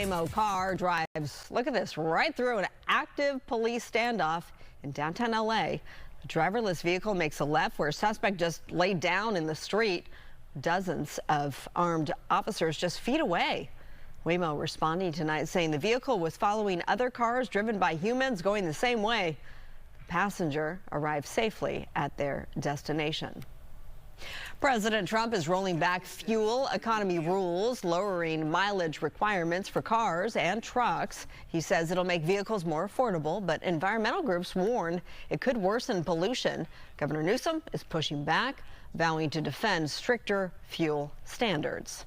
Waymo car drives, look at this, right through an active police standoff in downtown LA. The driverless vehicle makes a left where a suspect just laid down in the street. Dozens of armed officers just feet away. Waymo responding tonight saying the vehicle was following other cars driven by humans going the same way. The passenger arrived safely at their destination. President Trump is rolling back fuel economy rules, lowering mileage requirements for cars and trucks. He says it'll make vehicles more affordable, but environmental groups warn it could worsen pollution. Governor Newsom is pushing back, vowing to defend stricter fuel standards.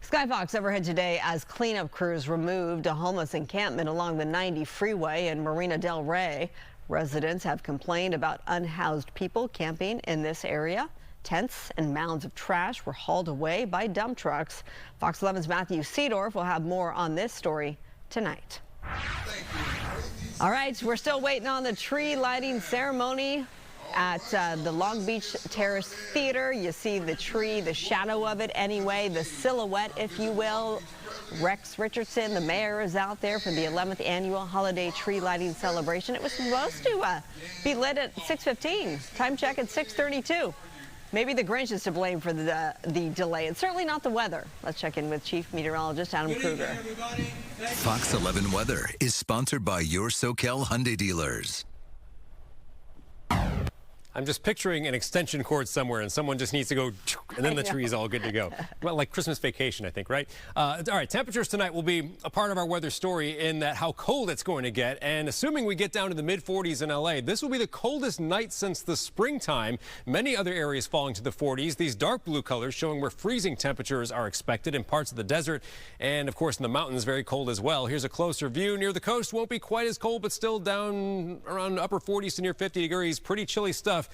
Skyfox overhead today as cleanup crews removed a homeless encampment along the 90 freeway in Marina del Rey. Residents have complained about unhoused people camping in this area. Tents and mounds of trash were hauled away by dump trucks. Fox 11's Matthew Seedorf will have more on this story tonight. All right, we're still waiting on the tree lighting ceremony at the Long Beach Terrace Theater. You see the tree, the shadow of it anyway, the silhouette, if you will. Rex Richardson, the mayor, is out there for the 11th annual holiday tree lighting celebration. It was supposed to be lit at 6:15. Time check at 6:32. Maybe the Grinch is to blame for the delay. It's certainly not the weather. Let's check in with Chief Meteorologist Adam Kruger. Fox 11 weather is sponsored by your SoCal Hyundai dealers. I'm just picturing an extension cord somewhere and someone just needs to go and then the tree's all good to go. Well, like Christmas vacation, I think, right? All right, temperatures tonight will be a part of our weather story in that how cold it's going to get. And assuming we get down to the mid-40s in LA, this will be the coldest night since the springtime. Many other areas falling to the 40s. These dark blue colors showing where freezing temperatures are expected in parts of the desert. And of course, in the mountains, very cold as well. Here's a closer view. Near the coast won't be quite as cold, but still down around upper 40s to near 50 degrees. Pretty chilly stuff.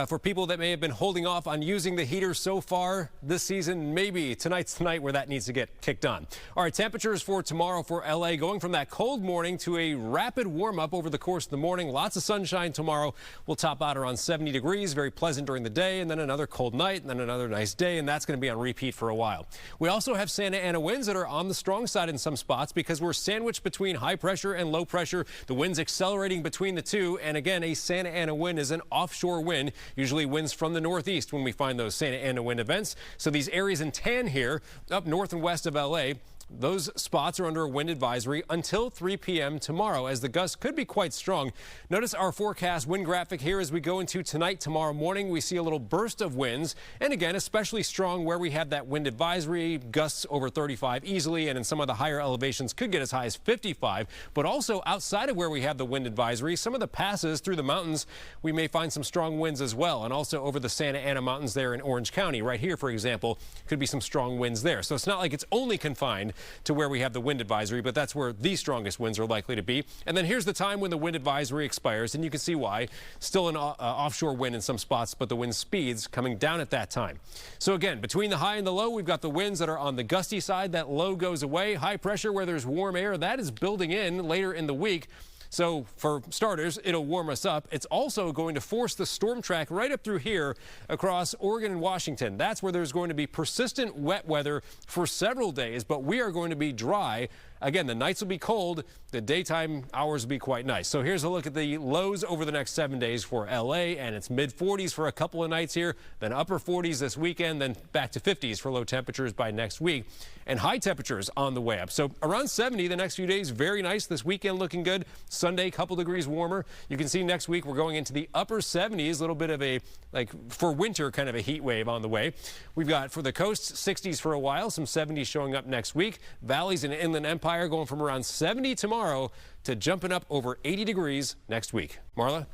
For people that may have been holding off on using the heater so far this season, maybe tonight's the night where that needs to get kicked on. All right, temperatures for tomorrow for LA going from that cold morning to a rapid warm up over the course of the morning. Lots of sunshine tomorrow. We'll top out around 70 degrees, very pleasant during the day, and then another cold night, and then another nice day, and that's going to be on repeat for a while. We also have Santa Ana winds that are on the strong side in some spots because we're sandwiched between high pressure and low pressure. The winds accelerating between the two, and again, a Santa Ana wind is an offshore wind. Usually winds from the northeast when we find those Santa Ana wind events. So these areas in tan here, up north and west of LA, those spots are under a wind advisory until 3 p.m. tomorrow, as the gusts could be quite strong. Notice our forecast wind graphic here as we go into tonight, tomorrow morning. We see a little burst of winds, and again, especially strong where we have that wind advisory, gusts over 35 easily, and in some of the higher elevations could get as high as 55. But also outside of where we have the wind advisory, some of the passes through the mountains, we may find some strong winds as well, and also over the Santa Ana mountains there in Orange County. Right here, for example, could be some strong winds there. So it's not like it's only confined to where we have the wind advisory, but that's where the strongest winds are likely to be. And then here's the time when the wind advisory expires, and you can see why. Still an offshore wind in some spots, but the wind speeds coming down at that time. So again, between the high and the low, we've got the winds that are on the gusty side. That low goes away. High pressure where there's warm air, that is building in later in the week. So for starters, it'll warm us up. It's also going to force the storm track right up through here across Oregon and Washington. That's where there's going to be persistent wet weather for several days, but we are going to be dry. Again, the nights will be cold. The daytime hours will be quite nice. So here's a look at the lows over the next 7 days for LA, and it's mid-40s for a couple of nights here, then upper 40s this weekend, then back to 50s for low temperatures by next week, and high temperatures on the way up. So around 70 the next few days, very nice. This weekend looking good. Sunday, couple degrees warmer. You can see next week we're going into the upper 70s, a little bit of a, like for winter, kind of a heat wave on the way. We've got for the coast 60s for a while, some 70s showing up next week. Valleys and Inland Empire going from around 70 tomorrow to jumping up over 80 degrees next week. Marla?